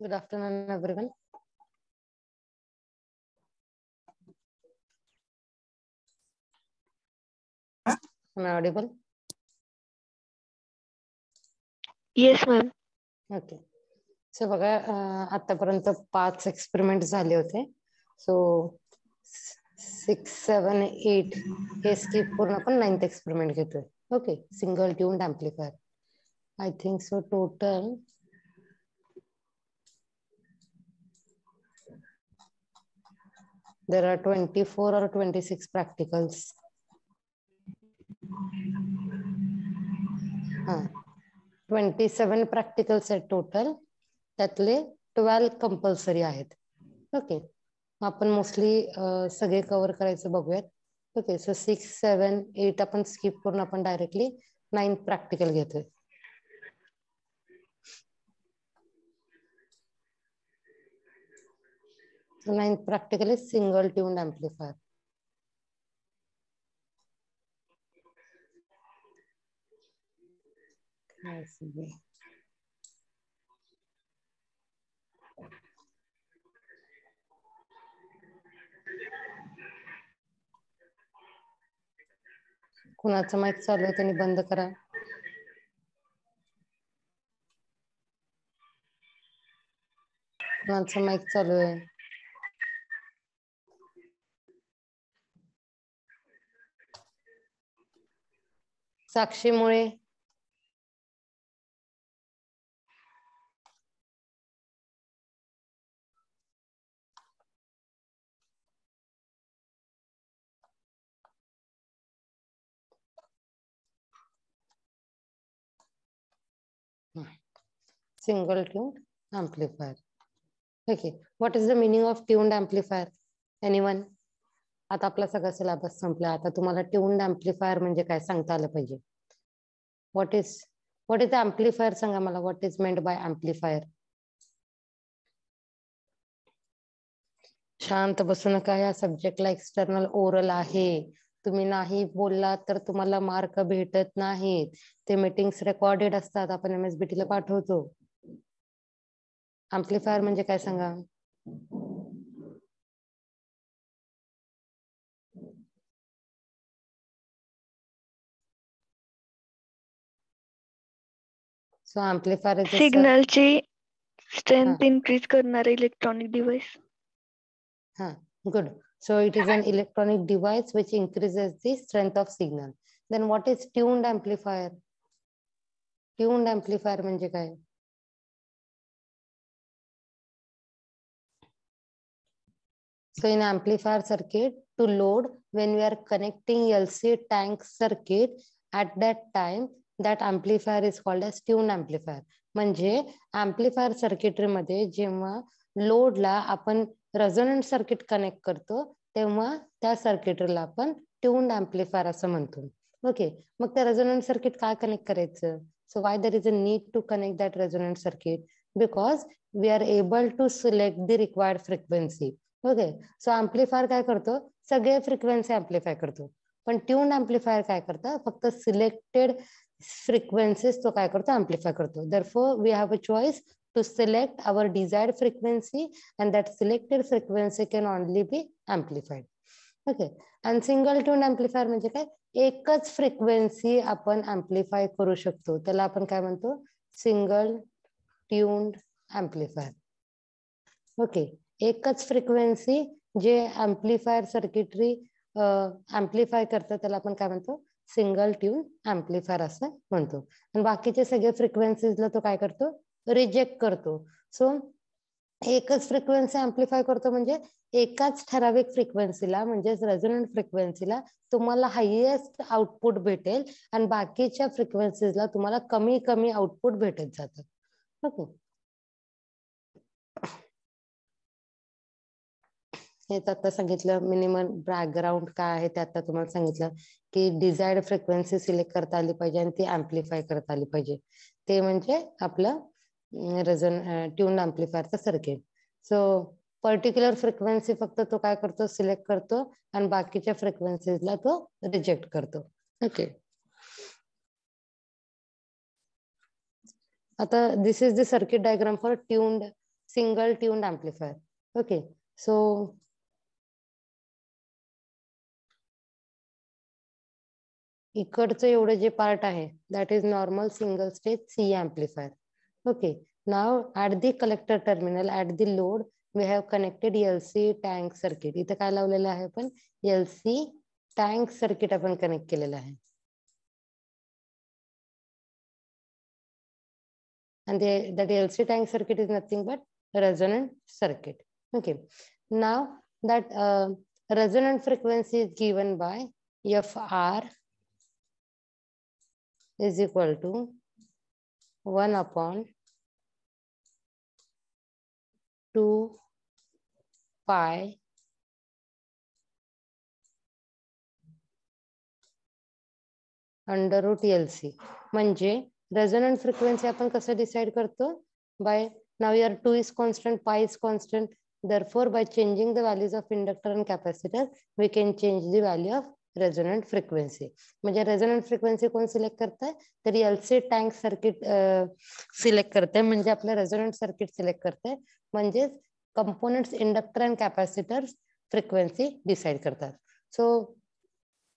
Good afternoon, everyone. Am I audible? Yes, ma'am. Okay. So बघा आतापर्यंत 5 experiment झाले होते. सो 6, 7, 8 हे स्किप करून आपण 9th एक्सपेरिमेंट घेतोय. Okay, single tuned amplifier. I think so total there are 24 or 26 practicals. 27 practicals आहेत total, त्यातले 12 कंपल्सरी आहेत. ओके, आपण मोस्टली सगळे कव्हर करायचं बघूयात. ओके, सो 6, 7, 8 आपण स्किप करून आपण डायरेक्टली 9th प्रॅक्टिकल घेतोय. So 9th practical is single tuned amplifier. कुणाचं माईक चालू आहे त्यांनी बंद करा. कुणाचं माईक चालू आहे. साक्षीमुळे single tuned amplifier. Okay, what is the meaning of tuned amplifier? Anyone? आता आपला सगळा सिलेबस संपला. आता तुम्हाला ट्यून्ड एम्प्लीफायर म्हणजे काय सांगता आलं पाहिजे. व्हॉट इज द एम्प्लीफायर सांगा मला. What is meant by amplifier? शांत बसू नका. या सब्जेक्टला एक्सटर्नल ओरल आहे. तुम्ही नाही बोलला तर तुम्हाला मार्क भेटत नाहीत. ते मीटिंग्स रेकॉर्डेड असतात, आपण MSBT ला पाठवतो. एम्प्लीफायर म्हणजे काय सांगा. सो एम्प्लीफायर इज सिग्नलची स्ट्रेंथ इनक्रीज करणारे electronic device. Good. So it is an electronic device which increases the strength of signal. Then what is tuned amplifier? Tuned amplifier म्हणजे काय? So in amplifier circuit to load, when we are connecting LC tank circuit, at that time that amplifier is called as tuned amplifier. म्हणजे amplifier circuitry मध्ये जेव्हा लोडला आपण resonant circuit connect करतो तेव्हा त्या सर्किटरीला आपण ट्यून्ड एम्प्लीफायर असं म्हणतो. ओके, मग त्या रेझोनंट सर्किट काय कनेक्ट करायचं. So why there is a need to connect that resonant circuit? Because we are able to select the required frequency. Okay, so amplifier काय करतो, सगळे फ्रिक्वेन्सी एम्प्लीफाय करतो. पण ट्यून्ड एम्प्लीफायर काय करतं, फक्त सिलेक्टेड फ्रिक्वेन्सीज तो काय करतो, एम्प्लीफाय करतो. Therefore we have a choice to select our desired frequency and that selected frequency can only be amplified. Okay, and single tuned amplifier म्हणजे काय, एकच फ्रिक्वेन्सी आपण एम्प्लीफाय करू शकतो, त्याला आपण काय म्हणतो, सिंगल ट्यून्ड एम्प्लीफायर. ओके, एकच फ्रिक्वेन्सी जे एम्प्लीफायर सर्किटरी एम्प्लीफाय करतं त्याला आपण काय म्हणतो, सिंगल ट्यून एम्प्लीफायर असं म्हणतो. आणि बाकीचे सगळे फ्रिक्वेन्सीजला तो काय करतो, रिजेक्ट करतो. सो एकच फ्रिक्वेन्सी एम्प्लीफाय करतो म्हणजे एकाच ठराविक फ्रिक्वेन्सीला म्हणजे रेझोनंट फ्रिक्वेन्सीला तुम्हाला हायेस्ट आउटपुट भेटेल आणि बाकीच्या फ्रिक्वेन्सीजला तुम्हाला कमी कमी आउटपुट भेटत जातं. ओके, हेच आता सांगितलं. मिनिमम बॅकग्राऊंड काय आहे ते आता तुम्हाला सांगितलं की डिझायर्ड फ्रिक्वेन्सी सिलेक्ट करता आली पाहिजे आणि ती एम्प्लीफाय करता आली पाहिजे. ते म्हणजे आपलं ट्यून्ड एम्प्लीफायरचं सर्किट. सो पर्टिक्युलर फ्रिक्वेन्सी फक्त तो काय करतो, सिलेक्ट करतो आणि बाकीच्या फ्रिक्वेन्सीजला तो रिजेक्ट करतो. ओके, आता this is the circuit diagram for tuned single tuned amplifier. Okay, so इकडचं एवढं जे पार्ट आहे that is normal single stage C amplifier. Okay, now at the collector terminal at the load we have connected LC tank circuit. इथे काय लावलेलं आहे पण LC tank circuit आपण कनेक्ट केलेलं आहे. And that LC tank circuit is nothing but resonant circuit. Okay, now that resonant frequency is given by FR is equal to 1 upon 2 pi under root LC. म्हणजे resonant frequency आपण कसं decide करतो? By now here 2 is constant, pi is constant. Therefore, by changing the values of inductor and capacitor, we can change the value of resonant frequency. म्हणजे resonant frequency कोण select करतंय? तर LC tank circuit select करते म्हणजे आपलं resonant circuit select करते म्हणजे components inductor and capacitor frequency decide करतात. So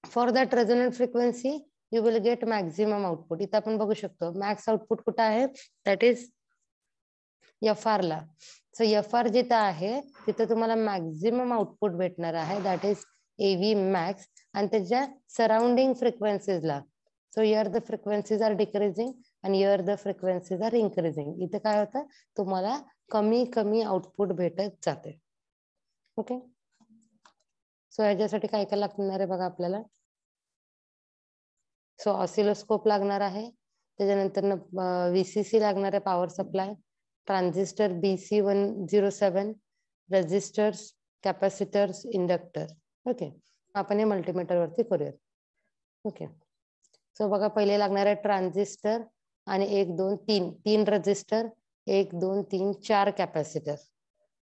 for that resonant frequency you will get maximum output. इथं आपण बघू शकतो max output कुठं आहे? That is FR ला. So FR जिथं आहे तिथं तुम्हाला maximum output भेटणार आहे. That is AV max आणि त्याच्या surrounding frequencies ला. So here the frequencies are decreasing and here the frequencies are increasing. इथं काय होतं? तुम्हाला कमी कमी output भेटत जाते. Okay. So याच्यासाठी काय काय लागणार आहे बघा आपल्याला. सो ऑसिलोस्कोप लागणार आहे त्याच्यानंतर VCC लागणार आहे power supply transistor BC107 resistors capacitors inductor. Okay आपण हे मल्टीमीटर वरती करूया. ओके सो बघा पहिले लागणार आहे ट्रान्झिस्टर आणि 1 2 3 तीन resistor 1 2 3 4 capacitor.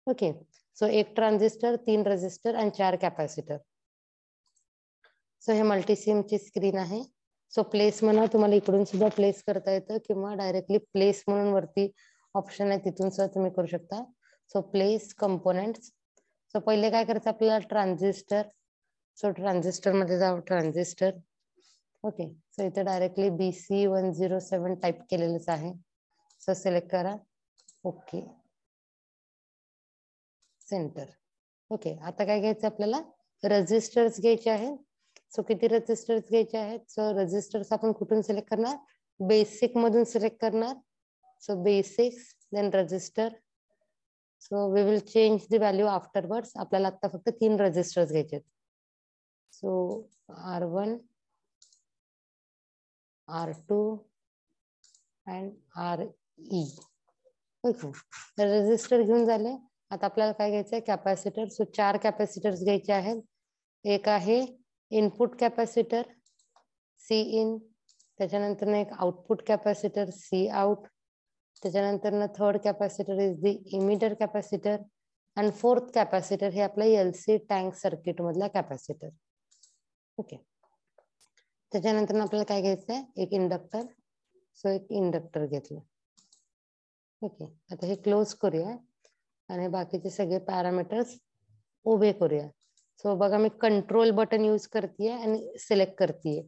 Okay so 1 transistor 3 resistor आणि 4 कॅपॅसिटर. सो हे मल्टीसिम ची स्क्रीन आहे. सो प्लेस म्हणा तुम्हाला इकडून सुद्धा प्लेस करता येतं किंवा डायरेक्टली प्लेस म्हणून वरती ऑप्शन आहे तिथून सुद्धा तुम्ही करू शकता. So place components. सो पहिले काय करायचं आपल्याला ट्रान्झिस्टर. सो ट्रान्झिस्टर मध्ये जाऊ ट्रान्झिस्टर. ओके सो इथे डायरेक्टली BC107 टाइप केलेलंच आहे. सो सिलेक्ट करा. Okay centre. ओके आता काय घ्यायचं आपल्याला रेजिस्टर्स घ्यायचे आहेत. सो किती रेजिस्टर्स घ्यायचे आहेत? सो रेजिस्टर्स आपण कुठून सिलेक्ट करणार? बेसिक मधून सिलेक्ट करणार. So basics then resistor. So we will change the value afterwards. आपल्याला आता फक्त 3 रेजिस्टर्स घ्यायचे आहेत. So R1 R2 and RE. Okay resistor घेऊन झाले. आता आपल्याला काय घ्यायचं आहे? कॅपॅसिटर. सो 4 कॅपॅसिटर्स घ्यायचे आहेत. एक आहे इनपुट कॅपॅसिटर C in, त्याच्यानंतर एक आउटपुट कॅपॅसिटर C out, त्याच्यानंतर third capacitor is the emitter capacitor आणि फोर्थ कॅपॅसिटर हे आपलं LC टँक सर्किट मधला कॅपॅसिटर. ओके त्याच्यानंतर आपल्याला काय घ्यायचंय? एक इंडक्टर. सो एक इंडक्टर घेतलं. ओके आता हे क्लोज करूया आणि बाकीचे सगळे पॅरामीटर्स उभे करूया. सो बघा मी कंट्रोल बटन यूज करतेय आणि सिलेक्ट करतेय.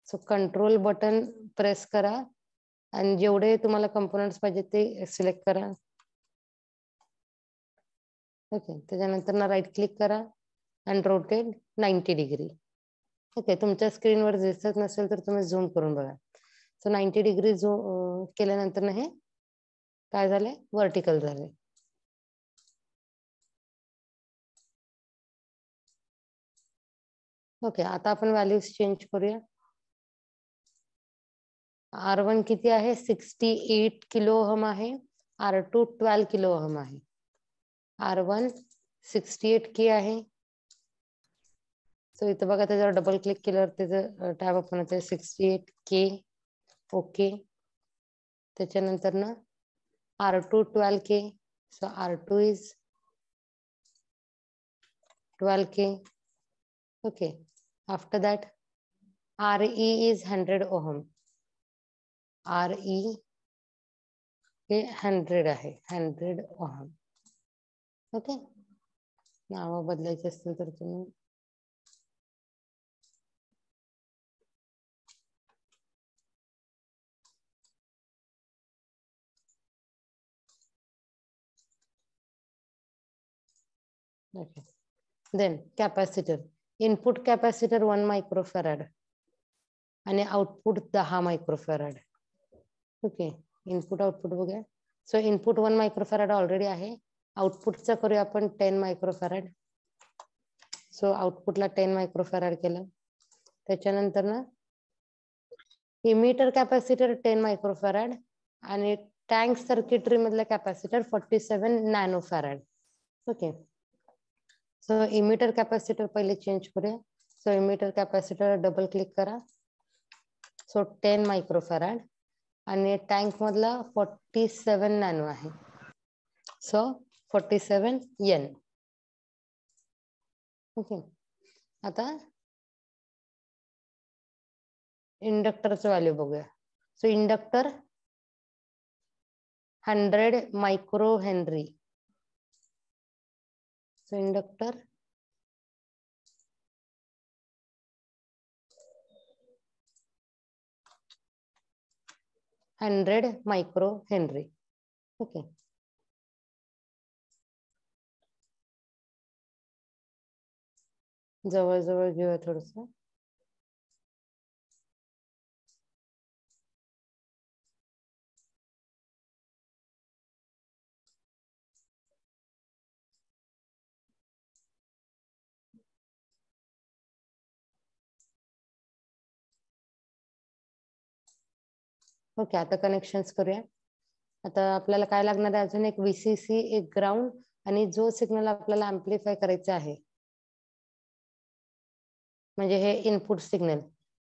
सो कंट्रोल बटन प्रेस करा आणि जेवढे तुम्हाला कंपोनेंट्स पाहिजे ते सिलेक्ट करा. ओके त्याच्यानंतर ना राईट क्लिक करा आणि रोटेट 90 डिग्री. ओके तुमच्या स्क्रीनवर दिसत नसेल तर तुम्ही झूम करून बघा. सो 90 डिग्री केल्यानंतर ना हे काय झाले? व्हर्टिकल झाले. ओके आता आपण व्हॅल्यूज चेंज करूया. R1 किती आहे? 68 किलो ओहम आहे. R2 12 किलो ओहम आहे. R1 68K आहे. सो इथं बघा त्याच्यावर डबल क्लिक केल्यावर त्याचं टॅब ओपन होते 68K. ओके त्याच्यानंतर ना R2 12K. So R2 is 12K. Okay after that RE is 100 ohm. RE हे 100 आहे, 100 ओहम. ओके, नाव बदलायचे असतील तर तुम्ही okay. Then capacitor, input capacitor 1 microfarad आणि output 10 microfarad. Okay, input output बघूया. सो इनपुट 1 मायक्रोफॅरड ऑलरेडी आहे. आउटपुटचा करूया आपण 10 मायक्रोफॅरड. सो आउटपुटला 10 मायक्रोफॅरड केलं. त्याच्यानंतर ना इमिटर कॅपॅसिटर 10 मायक्रोफॅरड आणि टँक सर्किटरी मधलं capacitor 47 nanofarad. Okay, so emitter capacitor पहिले चेंज करूया. So emitter capacitor double click करा. सो 10 मायक्रोफॅरड आणि टँक मधला 47 नॅनो आहे. So 47 N. ओके, आता इंडक्टरचं व्हॅल्यू बघूया. So inductor 100 micro henry. So inductor 100 micro henry. Okay, जवळ घेऊया थोडस. ओके, आता कनेक्शन्स करूया. आता आपल्याला काय लागणार आहे, अजून एक VCC, एक ग्राउंड आणि जो सिग्नल आपल्याला अँप्लिफाय करायचा आहे म्हणजे हे input signal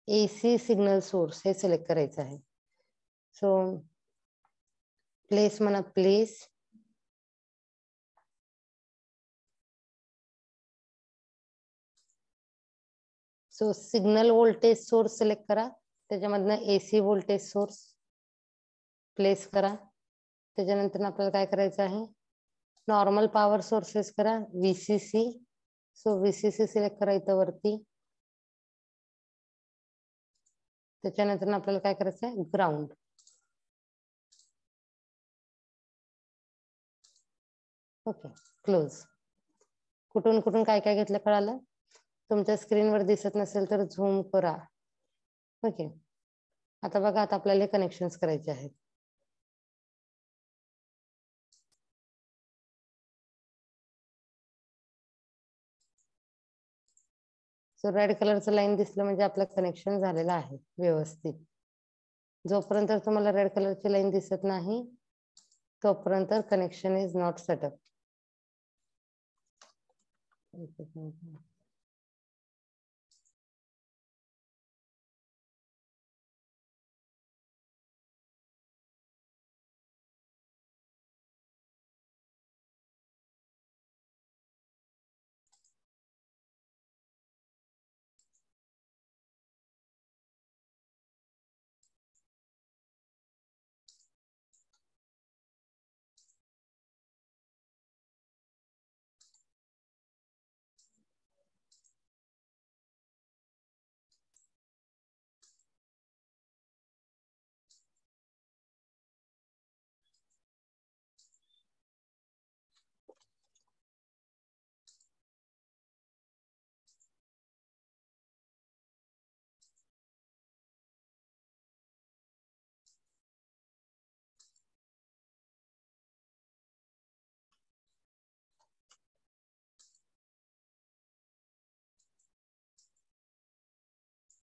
AC signal source हे सिलेक्ट करायचं आहे. सो प्लेस म्हणा, place. So signal voltage source select करा. त्याच्यामधनं AC व्होल्टेज सोर्स प्लेस करा. त्याच्यानंतर आपल्याला काय करायचं आहे, नॉर्मल पॉवर सोर्सेस करा, VCC. सो VCC सिलेक्ट करा इथं वरती. त्याच्यानंतर आपल्याला काय करायचं आहे, ग्राउंड. Okay, close. कुठून कुठून काय काय घेतलं कळालं. तुमच्या स्क्रीनवर दिसत नसेल तर झूम करा. ओके, आता बघा, आता आपल्याला कनेक्शन्स करायचे आहेत. सो रेड कलरचं लाईन दिसलं म्हणजे आपलं कनेक्शन झालेलं आहे व्यवस्थित. जोपर्यंत तुम्हाला रेड कलरची लाईन दिसत नाही तोपर्यंत कनेक्शन इज नॉट सेटअप.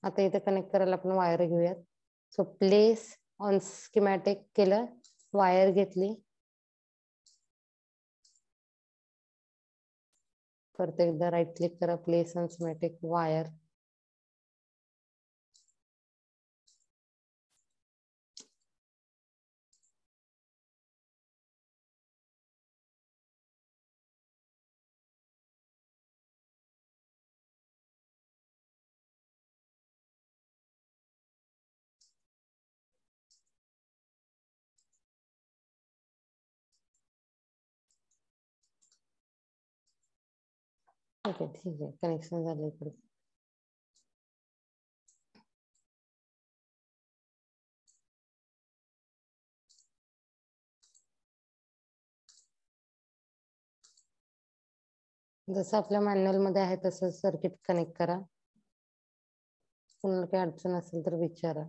आता इथे कनेक्ट करायला आपण वायर घेऊयात. सो प्लेस ऑन स्कीमॅटिक केलं, वायर घेतली. परत एकदा राईट क्लिक करा, place on schematic, wire. Okay ठीक आहे, कनेक्शन झालं इकडे. जसं आपल्या मॅन्युअल मध्ये आहे तसं सर्किट कनेक्ट करा. कोणाला काही अडचण असेल तर विचारा.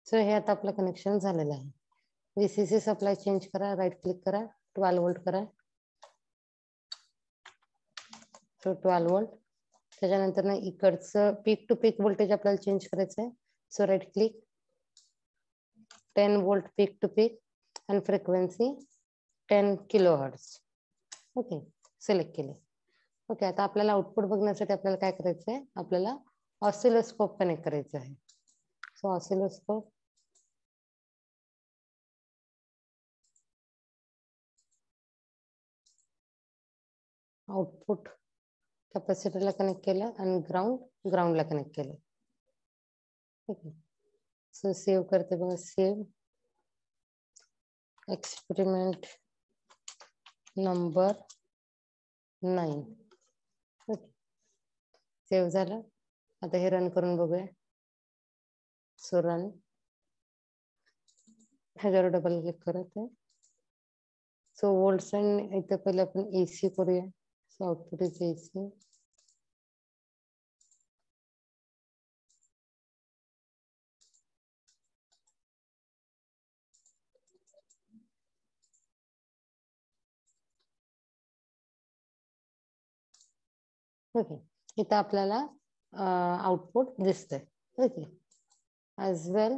सो हे आता आपलं कनेक्शन झालेलं आहे. VCC सप्लाय चेंज करा, राईट क्लिक करा, 12 वोल्ट करा. So 12 volt. त्याच्यानंतर ना इकडचं पीक टू पीक व्होल्टेज आपल्याला चेंज करायचं आहे. So right click, 10 volt peak to peak आणि फ्रिक्वेन्सी 10 किलोहर्ट्ज. ओके, सिलेक्ट केले. ओके, आता आपल्याला आउटपुट बघण्यासाठी आपल्याला काय करायचं आहे, आपल्याला ऑसिलोस्कोप कनेक्ट करायचं आहे. सो ऑसिलोस्कोप, आउटपुट कॅपॅसिटरला कनेक्ट केलं आणि ग्राउंडला कनेक्ट केलं. ओके, सो सेव्ह करते बघा. Save experiment number 9. Okay, save झालं. आता हे रन करून बघूया. सो रन, ह्याच्यावर डबल क्लिक करत आहे. सो वोल्ट्स अँड इथं पहिले आपण AC करूया. So output is AC. Okay, इथं आपल्याला आउटपुट दिसतंय. ओके, ॲज वेल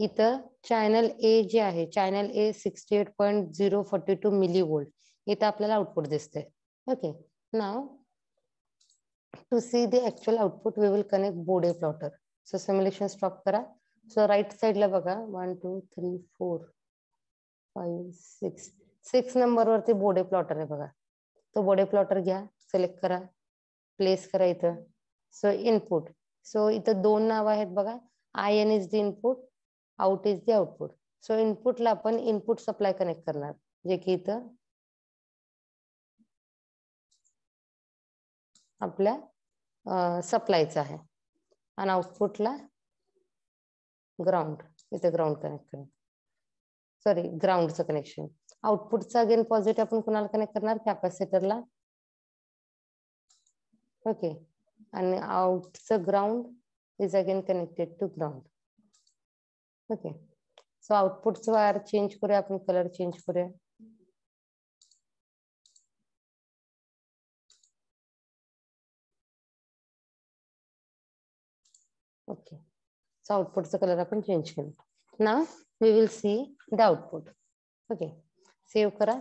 इथं चॅनल A जे आहे, चॅनल A 68.042 मिली वोल्ट, इथं आपल्याला आउटपुट दिसतंय. Okay, now to see the actual output we will connect Bode plotter. So simulation stop करा. सो राईट साईडला बघा, 1 2 3 4 5 6 नंबर वरती बोडे प्लॉटर आहे बघा. तो बोडे प्लॉटर घ्या, सिलेक्ट करा, प्लेस करा इथं. सो इनपुट, सो इथं 2 नाव आहेत बघा. IN is the input, out is the output. So इनपुटला आपण इनपुट सप्लाय कनेक्ट करणार, जे की इथं आपल्या सप्लायचं आहे. आणि आउटपुटला ग्राउंड, इथं ग्राउंड कनेक्ट करा. सॉरी, ग्राउंडचं कनेक्शन. आउटपुटचा अगेन पॉझिटिव्ह आपण कुणाला कनेक्ट करणार, कॅपॅसिटरला. ओके, आणि आउटचं ground is again connected to ground. Okay, so आउटपुटचं वायर चेंज करूया आपण, कलर चेंज करूया. ओके, सो आउटपुटचं कलर आपण चेंज केलं. Now we will see the output. Okay, save करा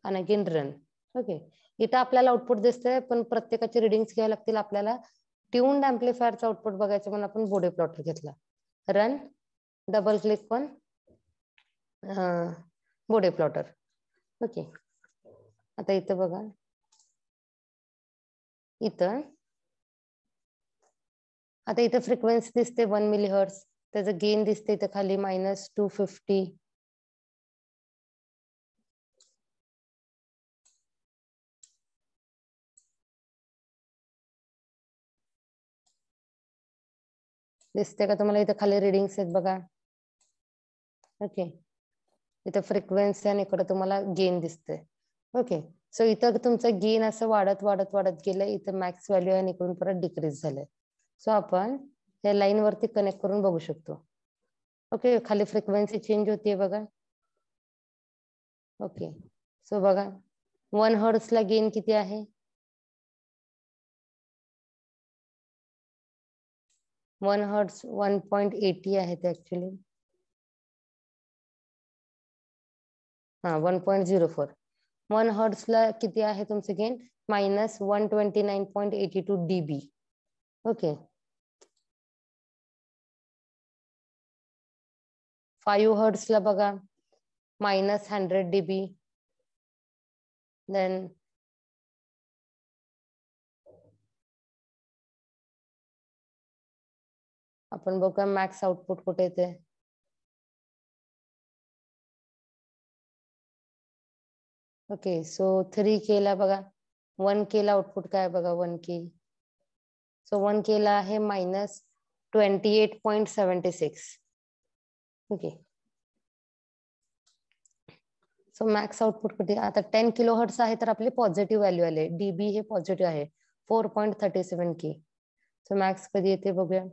आणि अगेन रन. ओके, इथं आपल्याला आउटपुट दिसतंय, पण प्रत्येकाची रिडिंग्स घ्यायला लागतील आपल्याला. ट्यून्ड एम्प्लिफायरचं आउटपुट बघायचं म्हणून आपण बोडे प्लॉटर घेतला. Run, double click on Bode plotter. Okay, आता इथं बघा, इथं आता इथं फ्रिक्वेन्सी दिसते 1 मिली हर्ट्ज. त्याचं गेन दिसते इथं खाली -250. दिसते का तुम्हाला? इथं खाली रिडिंग्स आहेत बघा. ओके, इथं फ्रिक्वेन्सी आणि इकडे तुम्हाला गेन दिसते. ओके, सो इथं तुमचं गेन असं वाढत वाढत वाढत गेलं. इथं मॅक्स व्हॅल्यू आहे आणि इकडून परत डिक्रीज झालंय. सो आपण या लाईन वरती कनेक्ट करून बघू शकतो. ओके, खाली फ्रिक्वेन्सी चेंज होतीये बघा. ओके, सो बघा 1 हर्ट्ज ला गेन किती आहे? 1 हर्ट्ज 1.80 आहे ते ऍक्च्युली. हा 1.04. 1 हर्ट्ज ला किती आहे तुमचे गेन? -129.82 dB. ओके, 5 हर्ट्ज ला बघा -100 dB. देन आपण बघूया मॅक्स आउटपुट कुठे येते. ओके, सो 3K ला बघा 1K ला आउटपुट काय बघा 1K. सो 1K ला आहे -28.76. ओके, सो मॅक्स आउटपुट कुठे? आता 10 किलो हर्ट्ज आहे तर आपली पॉझिटिव्ह व्हॅल्यू आले. डीबी हे पॉझिटिव्ह आहे 4.37K. सो मॅक्स कधी येते बघूया.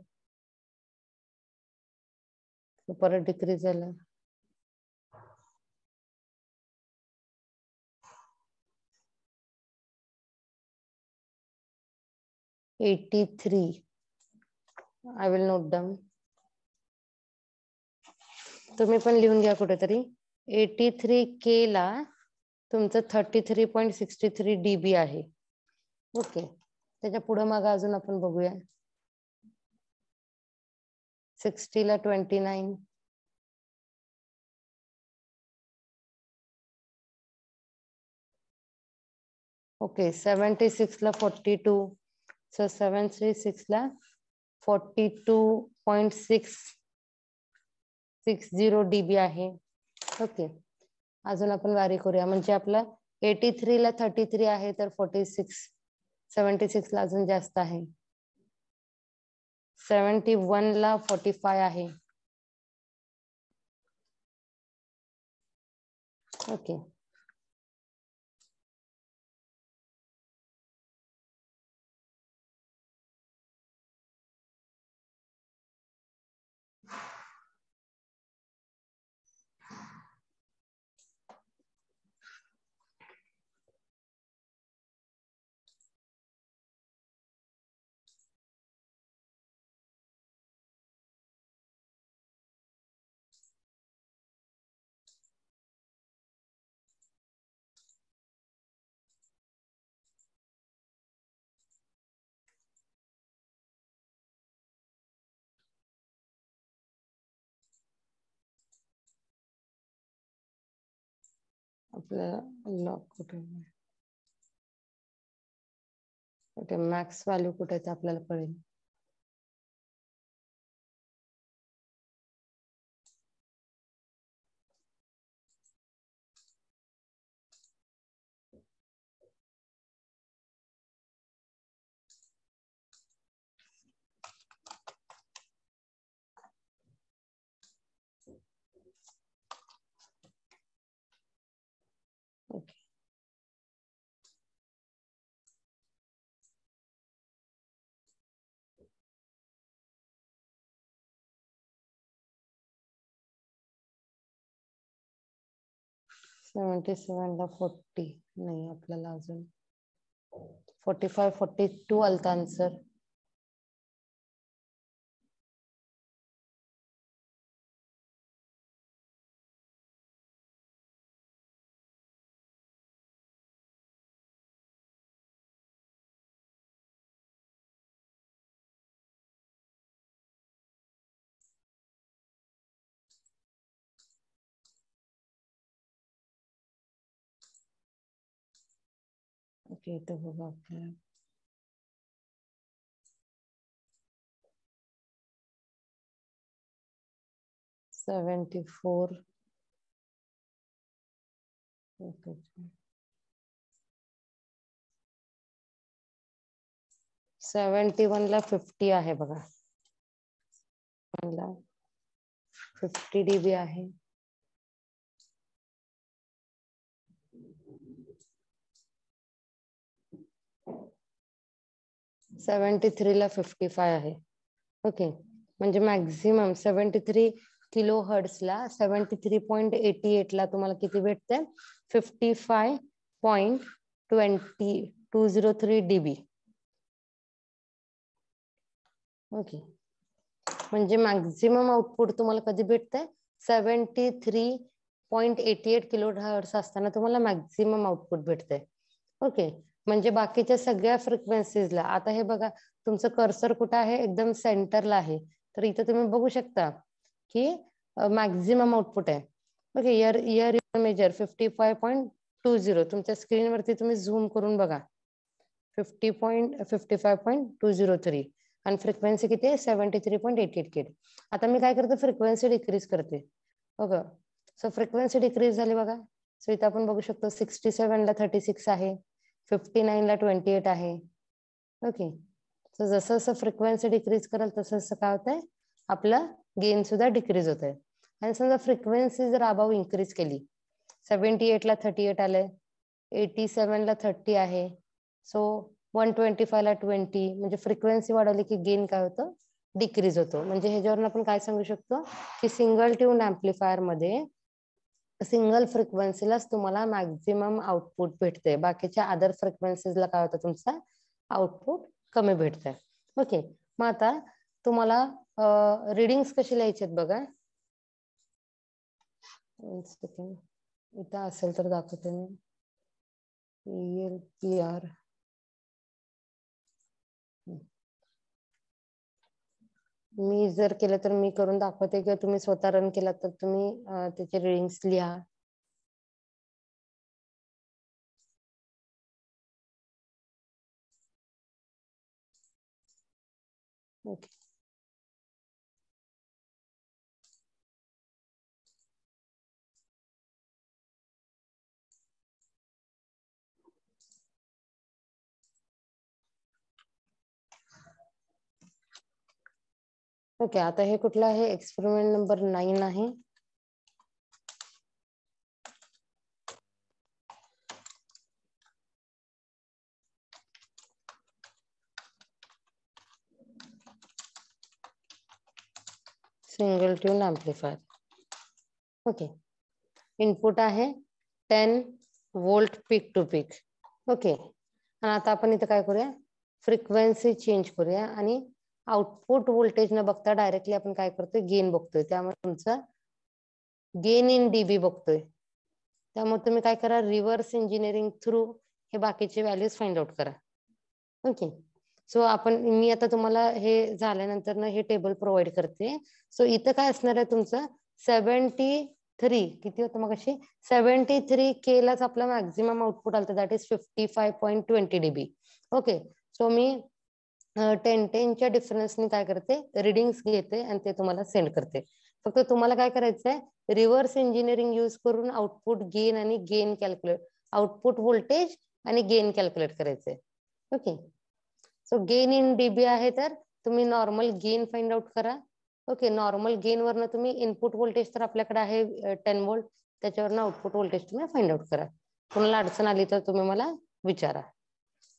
परत डिक्रीज झाला. $83. I will note down. तुम्ही पण लिहून घ्या कुठेतरी. 83K ला तुमचं 33.63 dB आहे. ओके, त्याच्या पुढे मागे अजून आपण बघूया. 60 ला 29. ओके, 76 ला 42. सो 736 ला 42.660 dB आहे. ओके, अजून आपण वारी करूया. म्हणजे आपला 83 ला 33 आहे तर 46 76 ला अजून जास्त आहे. 71 ला 45 आहे. ओके, आपल्याला लॉक कुठे ओके मॅक्स व्हॅल्यू कुठे आहे ते आपल्याला कळेल. ओके, 77 ला 40 नाही आपल्याला अजून 45 42 आलता आन्सर. ओके, इथं बघा आपल्याला 74 ओके 71 ला 50 आहे बघा. 50 dB आहे. 73 ला 55 आहे. ओके, म्हणजे मॅक्झिमम 73 किलो हर्ट्सला 73.88 ला तुम्हाला किती भेटते? 55.203 dB. ओके, म्हणजे मॅक्झिमम आउटपुट तुम्हाला कधी भेटतंय? 73.88 किलो हर्ट्स असताना तुम्हाला मॅक्झिमम आउटपुट भेटतंय. ओके, म्हणजे बाकीच्या सगळ्या फ्रिक्वेन्सीजला, आता हे बघा तुमचं कर्सर कुठं आहे? एकदम सेंटरला आहे. तर इथं तुम्ही बघू शकता की मॅक्झिमम आउटपुट आहे. Okay, here measure 55.20. तुमच्या स्क्रीनवरती तुम्ही झूम करून बघा. 55.203 आणि फ्रिक्वेन्सी किती आहे? 73.88 किलो. आता मी काय करते? फ्रिक्वेन्सी डिक्रीज करते. ओके, सो फ्रिक्वेन्सी डिक्रीज झाली बघा. सो इथं आपण बघू शकतो 67 ला 36 आहे, 59 ला 28 आहे. ओके, सो जसं जसं फ्रिक्वेन्सी डिक्रीज कराल तसं तसं काय होतंय? आपलं गेन सुद्धा डिक्रीज होत आहे. आणि समजा फ्रिक्वेन्सी जर अबाव इन्क्रीज केली, 78 ला 38 आलंय, 87 ला 30 आहे, सो 125 ला 20, म्हणजे फ्रिक्वेन्सी वाढवली की गेन काय होतं? डिक्रीज होतो. म्हणजे ह्याच्यावरून आपण काय सांगू शकतो की सिंगल ट्यून ऍम्प्लिफायर मध्ये सिंगल फ्रिक्वेन्सीलाच तुम्हाला मॅक्झिमम आउटपुट भेटते. बाकीच्या अदर फ्रिक्वेन्सीजला काय होतं? तुमचा आउटपुट कमी भेटतंय. ओके, मग आता तुम्हाला रीडिंग्स कशी लिहायची आहेत बघा. इथं असेल तर दाखवते मी. ELPR मी जर केलं तर मी करून दाखवते, किंवा तुम्ही स्वतः रन केला तर तुम्ही त्याचे रीडिंग्स लिहा. ओके, ओके, आता हे कुठलं आहे? एक्सपेरिमेंट नंबर 9 आहे. Single tune amplifier. Okay, input आहे 10 volt peak to peak. Okay, आणि आता आपण इथं काय करूया? फ्रिक्वेन्सी चेंज करूया आणि आउटपुट व्होल्टेज न बघता डायरेक्टली आपण काय करतोय? गेन बघतोय. त्यामुळे तुमचा गेन इन डीबी बघतोय. त्यामुळे तुम्ही काय करा? रिव्हर्स इंजिनिअरिंग थ्रू हे बाकीचे व्हॅल्यूज फाइंड आउट करा. ओके, सो मी आता तुम्हाला हे झाल्यानंतर ना हे टेबल प्रोव्हाइड करते. सो इथं काय असणार आहे तुमचं? 73 किती होतं मग? 73 K लाच आपला मॅक्झिमम आउटपुट आलं, that is 55.20 dB. Okay, so मी 10च्या डिफरन्सनी काय करते? रीडिंग्स घेते आणि ते तुम्हाला सेंड करते. फक्त तुम्हाला काय करायचंय? रिव्हर्स इंजिनिअरिंग यूज करून आउटपुट गेन आणि गेन कॅल्क्युलेट, आउटपुट व्होल्टेज आणि गेन कॅल्क्युलेट करायचंय. Okay, so gain in dB आहे तर तुम्ही नॉर्मल गेन फाइंड आउट करा. ओके, नॉर्मल गेन वरनं तुम्ही इनपुट व्होल्टेज तर आपल्याकडे आहे 10 वोल्ट, त्याच्यावरनं आउटपुट व्होल्टेज तुम्ही फाइंड आउट करा. तुम्हाला अडचण आली तर तुम्ही मला विचारा.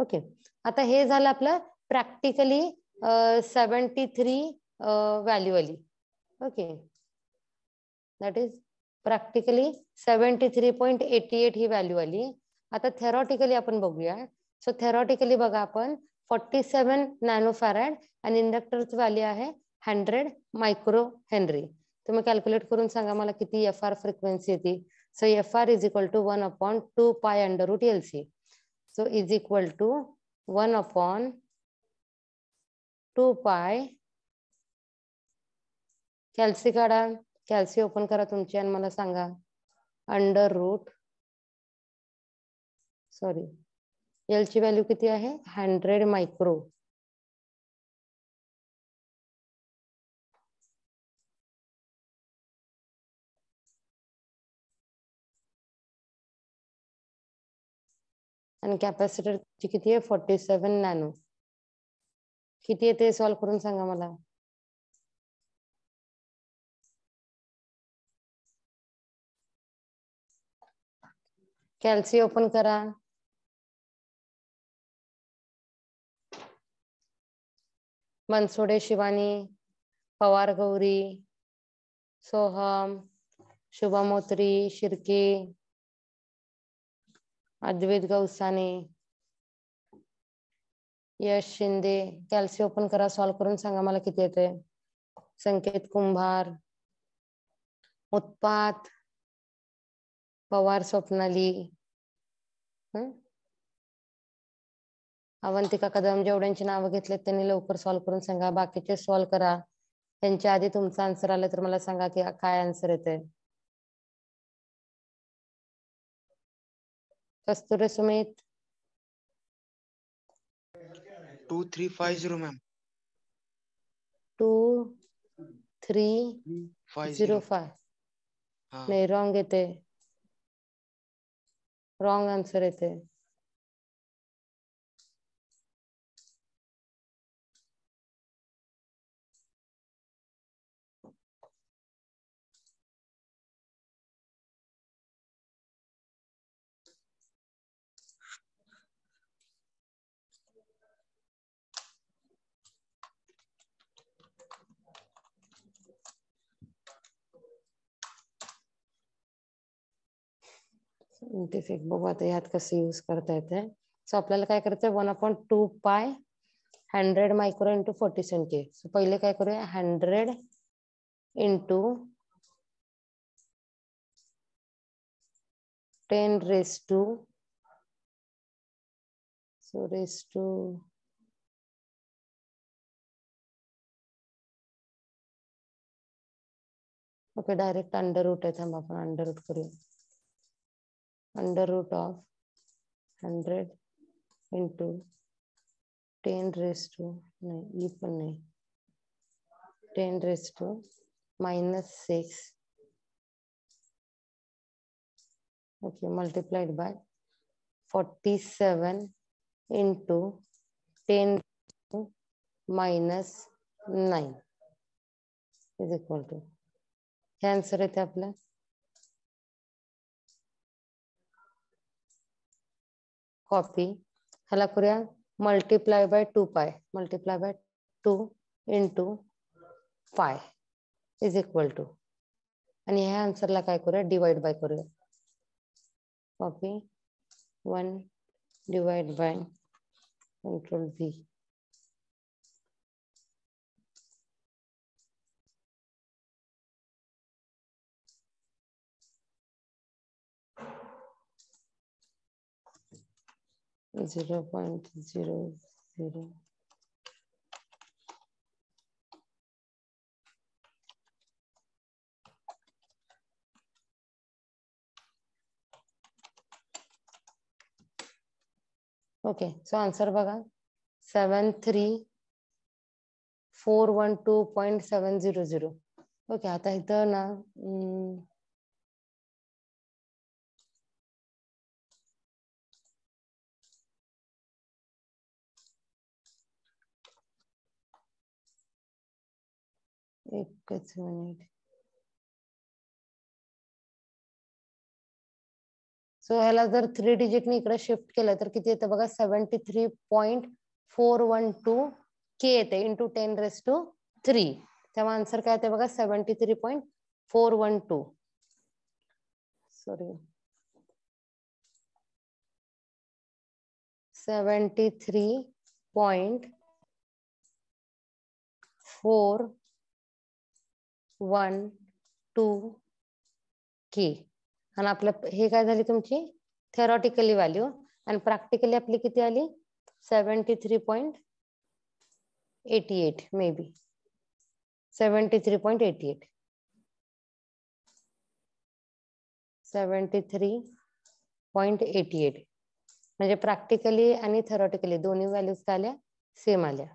ओके, आता हे झालं आपलं प्रॅक्टिकली 73 व्हॅल्यू आली. Okay, that is practically 73.88 he value आली. आता थेरॉटिकली आपण बघूया. सो थेरॉटिकली बघा, आपण 47 नॅनोफॅरड आणि इंडक्टरची व्हॅल्यू आहे 100 मायक्रो हेनरी. तुम्ही कॅल्क्युलेट करून सांगा मला किती FR फ्रिक्वेन्सी येते. So FR is equal to 1/2 pi under root LC. So is equal to 1/2 pi. कॅल्सी काढा, कॅल्सी ओपन करा तुमची आणि मला सांगा. अंडर रूट, सॉरी, एल ची व्हॅल्यू किती आहे? 100 मायक्रो. आणि कॅपॅसिटर किती आहे? 47 नॅनो. किती येते? सॉल्व्ह करून सांगा मला. कॅल्सी ओपन करा. मनसोडे शिवानी, पवार गौरी, सोहम, शुभमोत्री शिर्के, अद्वैत गौसाने, यश शिंदे. कॅल्सी ओपन करा, सॉल्व करून सांगा मला किती येते. संकेत कुंभार, उत्पात, पवार स्वप्नाली, अवंतिका कदम. जेवढ्यांची नावं घेतलेत त्यांनी लवकर सॉल्व करून सांगा. बाकीचे सॉल्व करा. त्यांच्या आधी तुमचा आन्सर आला तर मला सांगा की काय आन्सर येते. कस्तुरे सुमित. 2350 मॅम. 2305. नाही, रॉंग येते. रॉंग आन्सर येते. सायंटिफिक बघू आता यात कसं यूज करता येते. सो आपल्याला काय करायचंय, 1/2 पाय 100 मायक्रो इंटू 40 सेंटी. सो पहिले काय करूया, 100 into 10 raise to okay, direct under root आहे. थांबा आपण अंडर रूट करूया. Under root of 100 into 10 raise to, नाही ई पण नाही, 10 raise to -6. Okay, multiplied by 47 into 10 -9 is equal to. हे आन्सर येते आपलं. कॉपी. ह्याला करूया multiply by 2 pi. Multiply by 2 into pi is equal to. आणि ह्या आन्सरला काय करूया, डिवाइड बाय करूया. Copy 1 divide by control V. (0.00) okay. So answer बघा, 73412.700. ओके, आता इथं ना एकच मिनिट. सो ह्याला जर 3 डिजिटने इकडे शिफ्ट केलं तर किती येतं बघा, 73.412 के येते इंटू 10 रेस टू 3. तेव्हा आन्सर काय येते बघा, 73.412. सॉरी, 73.412 के. आणि आपलं हे काय झाली तुमची थेरॉटिकली व्हॅल्यू, आणि प्रॅक्टिकली आपली किती आली, 73.88 मे बी 73.88. 73.88 म्हणजे प्रॅक्टिकली आणि थेरॉटिकली दोन्ही व्हॅल्यूज आल्या सेम आल्या.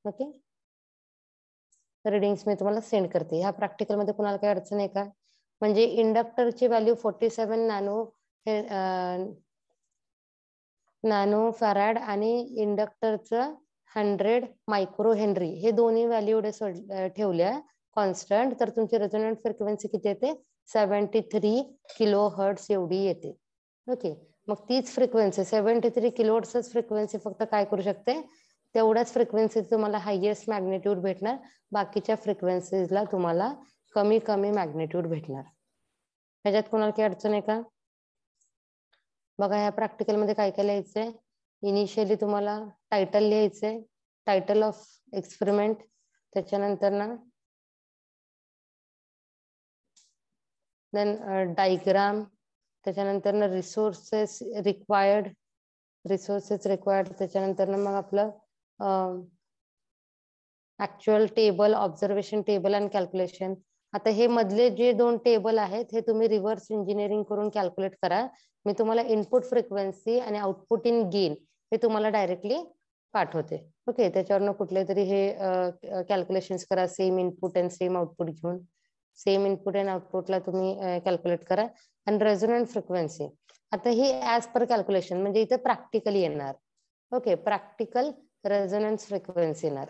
ओके, रीडिंग्स मी तुम्हाला सेंड करते. ह्या प्रॅक्टिकल मध्ये कुणाला काही अडचण आहे का? म्हणजे इंडक्टरची व्हॅल्यू 47 नॅनो फॅराड आणि इंडक्टरचं 100 मायक्रो हेनरी हे दोन्ही व्हॅल्यू एवढे ठेवल्या कॉन्स्टंट, तर तुमची रेझोनंट फ्रिक्वेन्सी किती येते, 73 किलो हर्ट्स एवढी येते. ओके, मग तीच फ्रिक्वेन्सी 73 किलो हर्ट्सच फ्रिक्वेन्सी फक्त काय करू शकते, तेवढ्याच फ्रिक्वेन्सी तुम्हाला हायेस्ट मॅग्नेट्यूड भेटणार, बाकीच्या फ्रिक्वेन्सीजला तुम्हाला कमी कमी मॅग्नेट्यूड भेटणार. ह्याच्यात कोणाला काही अडचण आहे का? बघा ह्या प्रॅक्टिकल मध्ये काय काय लिहायचंय. इनिशियली तुम्हाला टायटल लिहायचंय, टायटल ऑफ एक्सपेरिमेंट, त्याच्यानंतर ना देन डायग्राम, त्याच्यानंतर ना रिसोर्सेस रिक्वायर्ड, त्याच्यानंतर ना मग आपलं actual table, observation table and calculation. आता हे मधले जे 2 टेबल आहेत हे तुम्ही रिव्हर्स इंजिनिअरिंग करून कॅल्क्युलेट करा. मी तुम्हाला इनपुट फ्रिक्वेन्सी आणि आउटपुट इन गेन हे तुम्हाला डायरेक्टली पाठवते. ओके, त्याच्यावरनं कुठले तरी हे कॅल्क्युलेशन्स करा, same input and same output घेऊन. सेम इनपुट अँड आउटपुटला तुम्ही कॅल्क्युलेट करा. आणि रेझोनंट फ्रिक्वेन्सी आता ही ऍज पर कॅल्क्युलेशन म्हणजे इथे प्रॅक्टिकली येणार. ओके, प्रॅक्टिकल रेझोनन्स फ्रिक्वेन्सी येणार.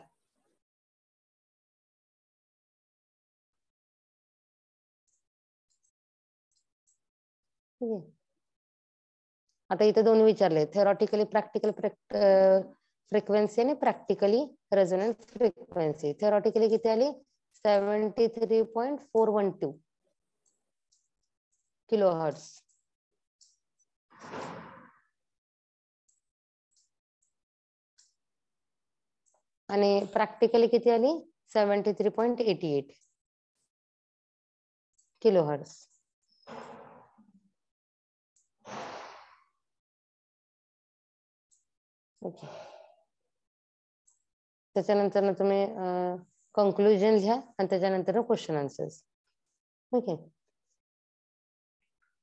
आता इथे 2 विचारले, थेरॉटिकली प्रॅक्टिकल फ्रिक्वेन्सी आणि प्रॅक्टिकली रेझोनन्स फ्रिक्वेन्सी. थेरॉटिकली किती आली? 73.412 किलोहर्ट्ज. आणि प्रॅक्टिकली किती आली? 73.88 किलोहर्ट्ज. ओके, त्याच्यानंतर ना तुम्ही कंक्लुजन लिहा आणि त्याच्यानंतर क्वेश्चन आन्सर्स. ओके,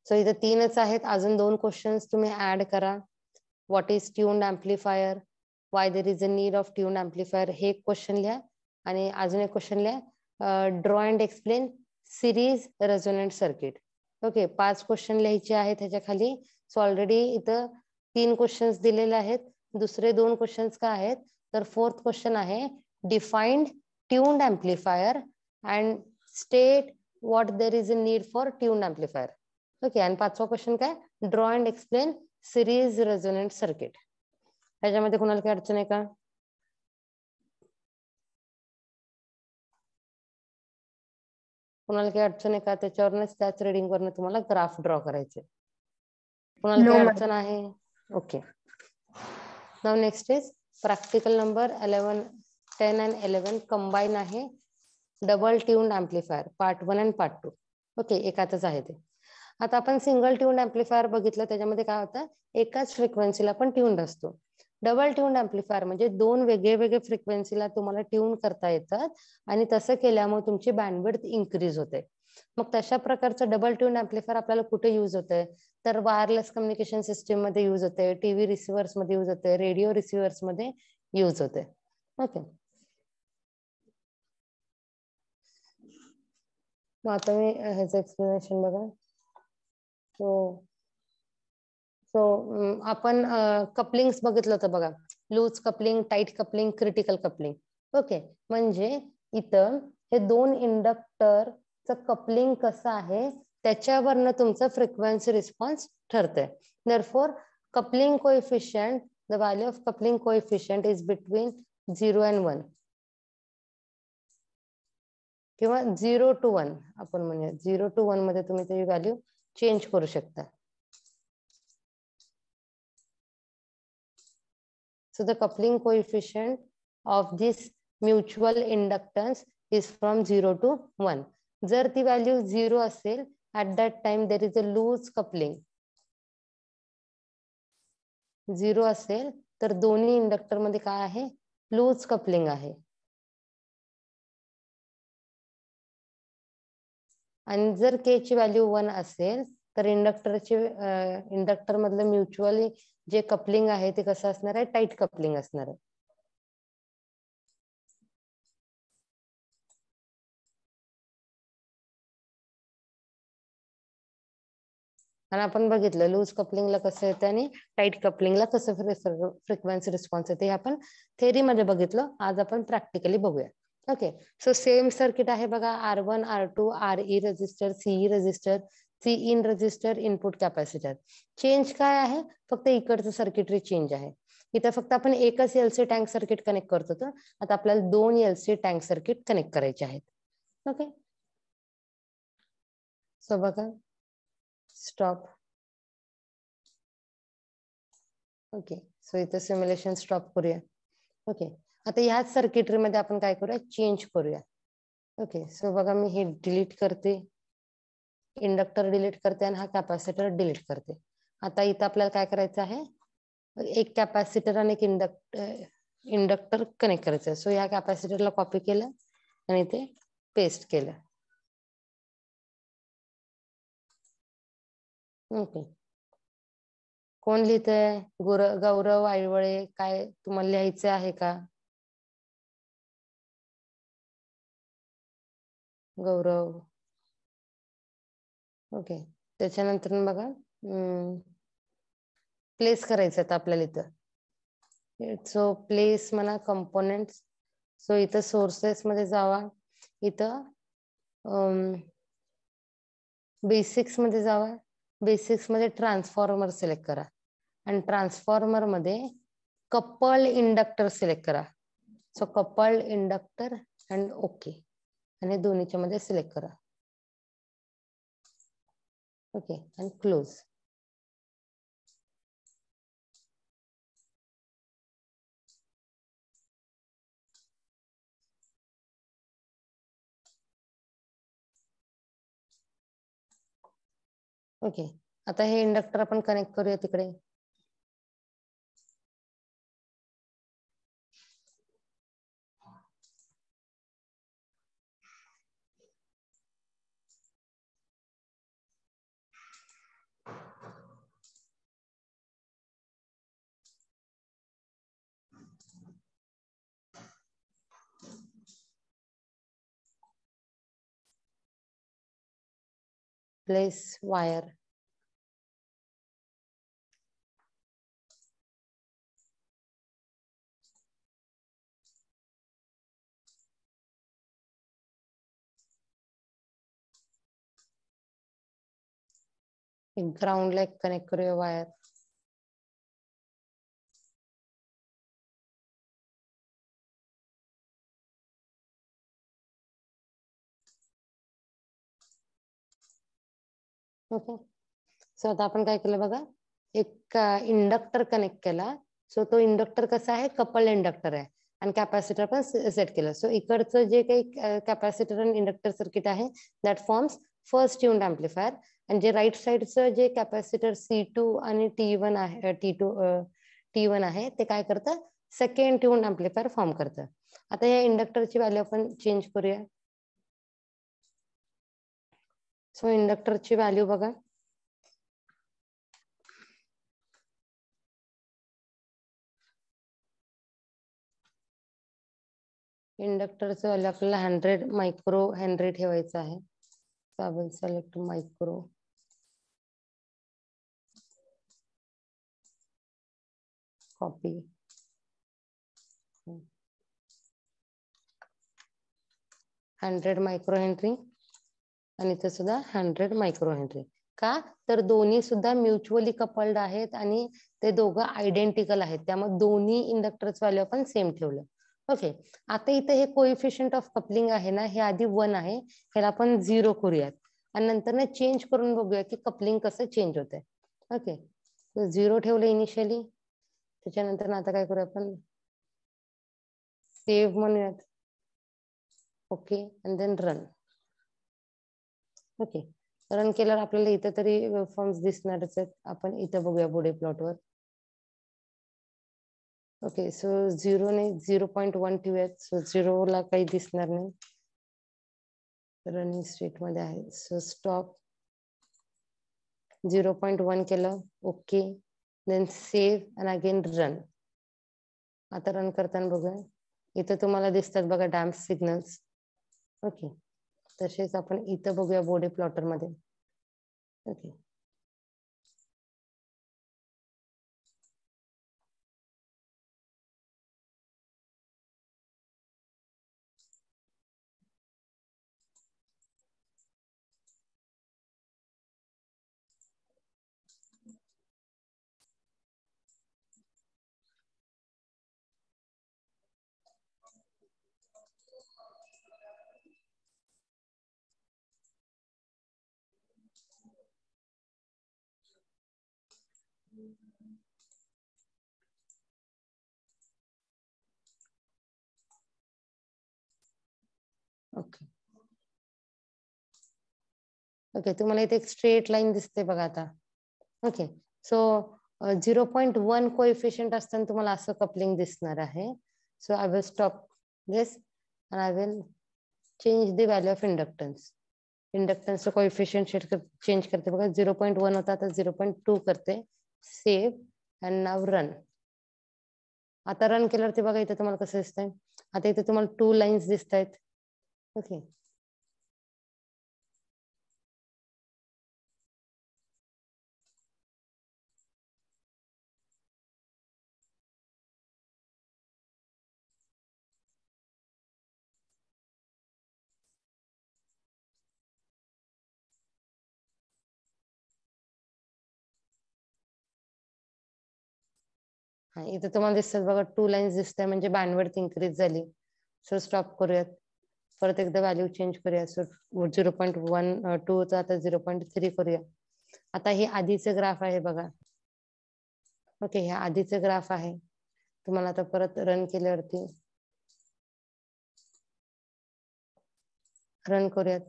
सो इथे 3च आहेत, अजून 2 क्वेश्चन्स तुम्ही ऍड करा. What is tuned amplifier, Y there is a need of tuned amplifier, हे क्वेश्चन लिहा. आणि अजून एक क्वेश्चन लिहा, draw and explain series resonant circuit. Okay, 5 question लिहायचे आहेत ह्याच्या खाली. सो ऑलरेडी इथं 3 क्वेश्चन्स दिलेले आहेत. दुसरे 2 क्वेश्चन्स काय आहेत तर 4th क्वेश्चन आहे defined tuned amplifier and state what there is a need for tuned amplifier. Okay, आणि 5वा क्वेश्चन काय? Draw and explain series resonant circuit. ह्याच्यामध्ये कोणाला काही अडचण आहे का? कोणाला काही अडचण आहे का? त्याच्यावरच त्याच रिडिंग वरनं तुम्हाला ग्राफ ड्रॉ करायचे. कोणाला काही अडचण आहे? Okay, now next is practical number 11, 10 and 11 combine आहे. डबल ट्यून्ड एम्प्लिफायर पार्ट 1 आणि पार्ट 2. ओके, एकातच आहे ते. आता आपण सिंगल ट्यून्ड एम्प्लिफायर बघितलं, त्याच्यामध्ये काय होतं, एकाच फ्रिक्वेन्सीला पण ट्यून्ड असतो. डबल ट्यून्ड एम्प्लिफायर म्हणजे 2 वेगळे फ्रिक्वेन्सीला तुम्हाला ट्यून करता येतात आणि तसं केल्यामुळे तुमची बँडविड्थ इन्क्रीज होते. मग तशा प्रकारचं डबल ट्यून्ड एम्प्लिफायर आपल्याला कुठे यूज होतंय तर वायरलेस कम्युनिकेशन सिस्टीम मध्ये यूज होते, टीव्ही रिसिव्हर्स मध्ये यूज होते, रेडिओ रिसिव्हर्स मध्ये यूज होते. ओके, मग आता मी ह्याचं एक्सप्लेनेशन बघा. सो आपण कपलिंग्स बघितलं होतं बघा, loose coupling, tight coupling, critical coupling. Okay, म्हणजे इथं हे 2 इंडक्टरचं कपलिंग कसं आहे त्याच्यावरनं तुमचं फ्रिक्वेन्सी रिस्पॉन्स ठरतंय. Therefore coupling coefficient, the value of coupling coefficient is between 0 and 1 किंवा 0 to 1 आपण म्हणूया. 0 to 1 मध्ये तुम्ही त्याची व्हॅल्यू चेंज करू शकता. So the coupling coefficient of this mutual inductance is from 0 to 1. जर ती व्हॅल्यू 0 असेल, at that time there is a loose coupling. 0 असेल तर दोन्ही इंडक्टर मध्ये काय आहे? लूज कपलिंग आहे. आणि जर के ची व्हॅल्यू 1 असेल तर इंडक्टर मधलं म्युच्युअली जे कपलिंग आहे ते कसं असणार आहे? टाईट कपलिंग असणार आहे. आणि आपण बघितलं लूज कपलिंगला कसं येतं आणि टाईट कपलिंगला कसं फ्रिक्वेन्सी रिस्पॉन्स येते हे आपण थेअरी मध्ये बघितलं. आज आपण प्रॅक्टिकली बघूया. ओके, सो सेम सर्किट आहे बघा. R1, R2, RE resistor, CE resistor, C in resistor, input capacitor. Change काय आहे? फक्त इकडचं सर्किटरी चेंज आहे. इथं फक्त आपण एकच एलसी टँक सर्किट कनेक्ट करत होतो, आता आपल्याला 2 एलसी टँक सर्किट कनेक्ट करायचे आहेत. ओके, सो बघा स्टॉप. ओके, सो इथं सिम्युलेशन स्टॉप करूया. ओके, आता ह्याच सर्किटरी मध्ये आपण काय करूया, चेंज करूया. ओके, सो बघा मी हे डिलीट करते, इंडक्टर डिलीट करते आणि हा कॅपॅसिटर डिलीट करते. आता इथं आपल्याला काय करायचं आहे, एक कॅपॅसिटर आणि एक इंडक्टर कनेक्ट करायचं आहे. सो या कॅपॅसिटरला कॉपी केलं आणि ते पेस्ट केलं. ओके, कोण लिहितंय? गौरव आईवळे. काय तुम्हाला लिहायचं आहे का गौरव? ओके, त्याच्यानंतर बघा प्लेस करायचं आता आपल्याला इथं. सो प्लेस म्हणा कंपोनेंट्स. सो इथं सोर्सेस मध्ये जावा, इथं बेसिक्स मध्ये जावा, बेसिक्स मध्ये ट्रान्सफॉर्मर सिलेक्ट करा आणि ट्रान्सफॉर्मर मध्ये कपल्ड इंडक्टर सिलेक्ट करा. So coupled inductor and okay, आणि दोन्हीच्या मध्ये सिलेक्ट करा. ओके, आणि क्लोज. ओके, आता हे इंडक्टर आपण कनेक्ट करूया तिकडे. Place wire. ग्राउंडला कनेक्ट करूया वायर. ओके, सो आता आपण काय केलं बघा, एक इंडक्टर कनेक्ट केला. सो तो इंडक्टर कसा आहे, कपल इंडक्टर आहे आणि कॅपॅसिटर पण सेट केलं. सो इकडचं जे काही कॅपॅसिटर आणि इंडक्टर सर्किट आहे that forms first tuned amplifier, आणि जे राईट साइडचं जे कॅपॅसिटर C2 आणि T1 आहे, T1 आहे, ते काय करतं, सेकंड ट्यून्ड एम्प्लिफायर फॉर्म करतं. आता या इंडक्टरची व्हॅल्यू आपण चेंज करूया. सो इंडक्टरची व्हॅल्यू बघा, इंडक्टरचं व्हॅल्यू आपल्याला 100 मायक्रो हेनरी ठेवायचं आहे. आपण select micro, copy, 100 micro Henry आणि इथे सुद्धा 100 मायक्रो हेनरी. का तर दोन्ही सुद्धा म्युच्युअली कपल्ड आहेत आणि ते दोघं आयडेंटिकल आहेत, त्यामुळे दोन्ही इंडक्टरचं व्हॅल्यू आपण सेम ठेवलं. ओके, आता इथे हे कोइफिशियंट ऑफ कपलिंग आहे ना, हे आधी 1 आहे, ह्याला आपण 0 करूयात आणि नंतर ना चेंज करून बघूया की कपलिंग कसं चेंज होतंय. ओके, 0 ठेवलं इनिशियली, त्याच्यानंतर आता काय करूया आपण, सेव्ह म्हणूयात. Okay, and then run. Okay, run केल्यावर आपल्याला इथं तरी वेवफॉर्म्स दिसणारच आहेत. आपण इथं बघूया पुढे प्लॉटवर. ओके, सो 0 ने 0.1 ठेवूयात. सो 0 ला काही दिसणार नाही, रनिंग स्टेट मध्ये आहे. सो स्टॉप, 0.1 केलं. Okay, then save and again run. आता रन करताना बघूया, इथं तुम्हाला दिसतात बघा डॅम्प सिग्नल्स. ओके, तसेच आपण इथं बघूया बॉडी प्लॉटर मध्ये. ओके, ओके ओके, तुम्हाला इथे एक स्ट्रेट लाईन दिसते बघा आता. ओके, सो 0.1 कोएफिशियंट असताना तुम्हाला असं कपलिंग दिसणार आहे. So I will stop this and I will change the value of inductance. Inductance coefficient change करते बघा. 0.1 होता आता 0.2 करते. Save and now run. आता रन केल्यावरती बघा इथे तुम्हाला कसं दिसतंय. आता इथे तुम्हाला 2 लाईन्स दिसत आहेत. ओके, हा इथे तुम्हाला दिसतात बघा 2 लाईन्स दिसत आहे, म्हणजे बँडविड्थ इन्क्रीज झाली. सो स्टॉप करूयात, परत एकदा व्हॅल्यू चेंज करूया. सो 0.12 होता आता 0.3 करूया. आता हे आधीचं ग्राफ आहे बघा. ओके, हे आधीचं ग्राफ आहे. तुम्हाला आता परत रन केल्यावरती रन करूयात.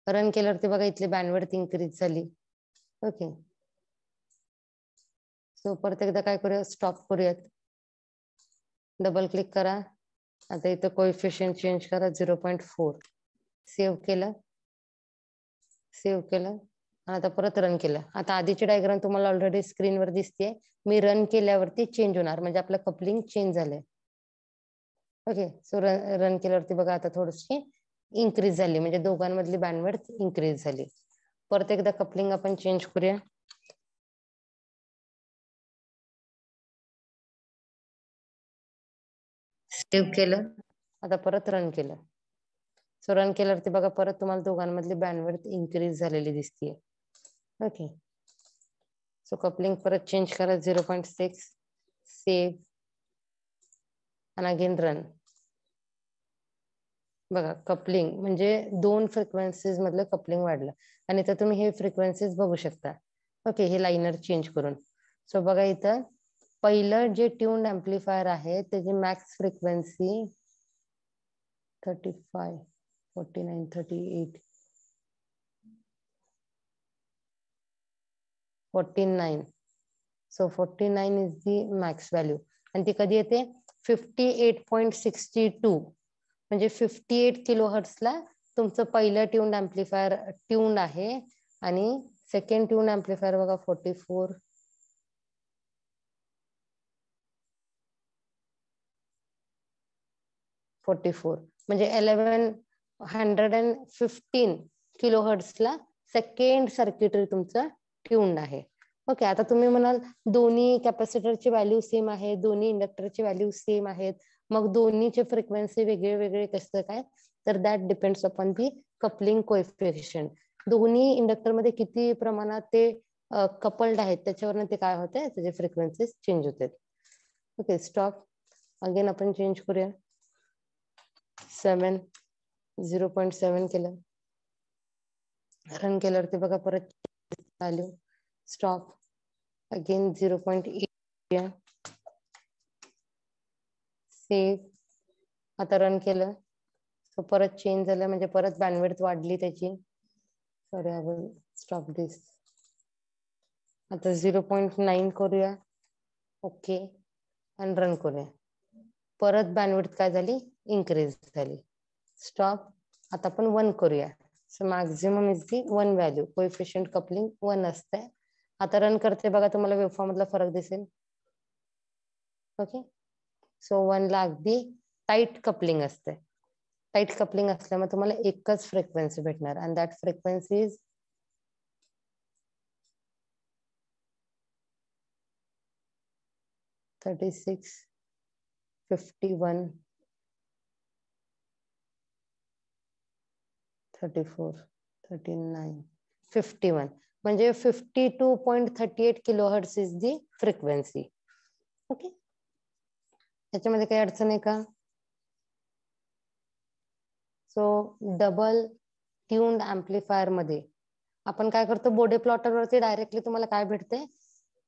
रन केल्यावरती बघा इथली बँडविड्थ इन्क्रीज झाली. ओके, सो परत एकदा काय करूया, स्टॉप करूयात. डबल क्लिक करा. आता इथं कोएफिशियंट चेंज करा 0.4. सेव्ह केलं, सेव्ह केलं आणि आता परत रन केलं. आता आधीची डायग्राम तुम्हाला ऑलरेडी स्क्रीनवर दिसते. मी रन केल्यावरती चेंज होणार, म्हणजे आपलं कपलिंग चेंज झालंय. ओके, सो रन केल्यावरती बघा आता थोडीशी इन्क्रीज झाली, म्हणजे दोघांमधली बँडविड्थ इन्क्रीज झाली. परत एकदा कपलिंग आपण चेंज करूया. सेव्ह केलं, आता परत रन केलं. सो रन केल्यावरती बघा परत तुम्हाला दोघांमधली बँडविड्थ इन्क्रीज झालेली दिसतीये. ओके, सो कपलिंग परत चेंज करा 0.6. सेव्ह आणि अगेन रन. बघा कपलिंग म्हणजे 2 फ्रिक्वेन्सीज मधलं कपलिंग वाढलं. आणि इथं तुम्ही हे फ्रिक्वेन्सीज बघू शकता. ओके, हे लाइनर चेंज करून. सो बघा इथं पहिलं जे ट्यून्ड एम्प्लिफायर आहे त्याची max frequency 35, 49, 38, 49. So 49 is the max value. आणि ती कधी येते 58.62, म्हणजे 58 किलो हर्ट्सला तुमचं पहिलं ट्यून्ड एम्प्लिफायर ट्यून्ड आहे. आणि सेकंड ट्यून्ड एम्प्लिफायर बघा 44, 44, म्हणजे 1115 किलो हर्ट्सला सेकंड सर्किटरी तुमचं ट्यून्ड आहे. ओके, आता तुम्ही म्हणाल दोन्ही कॅपॅसिटरची व्हॅल्यू सेम आहे, दोन्ही इंडक्टरची व्हॅल्यू सेम आहेत, मग दोन्हीचे फ्रिक्वेन्सी वेगळे वेगळे कसं काय? तर that depends upon the coupling coefficient. दोन्ही इंडक्टर मध्ये किती प्रमाणात ते कपल्ड आहेत त्याच्यावरनं ते काय होते, त्याचे फ्रिक्वेन्सीज चेंज होतात. Okay, stop. अगेन आपण चेंज करूया. 7, 0.7 केलं. रन केल्यावरती बघा परत व्हॅल्यू. स्टॉप. अगेन 0.8. सेव्ह. आता रन केलं. सो परत चेंज झालं, म्हणजे परत बँडविड्थ वाढली त्याची. सॉरी, आय विल स्टॉप दिस. आता 0.9 करूया. ओके, आणि रन करूया. परत बँडविड्थ काय झाली, इन्क्रीज झाली. स्टॉप. आता आपण 1 करूया. So maximum is the 1 value. Coefficient coupling 1 असते. आता रन करते बघा, तुम्हाला वेव्हफॉर्म मधला फरक दिसेल. ओके, सो 1 ला अगदी टाईट कपलिंग असते. टाईट कपलिंग असल्यामुळे तुम्हाला एकच फ्रिक्वेन्सी भेटणार, अँड दॅट फ्रिक्वेन्सी इज 36, 51, 34, 39, 51, म्हणजे 52.38 kilo hertz is the frequency. Okay, याच्यामध्ये काही अडचण आहे का? सो डबल ट्यून्ड एम्प्लिफायर मध्ये आपण काय करतो, बोडे प्लॉटर वरती डायरेक्टली तुम्हाला काय भेटते,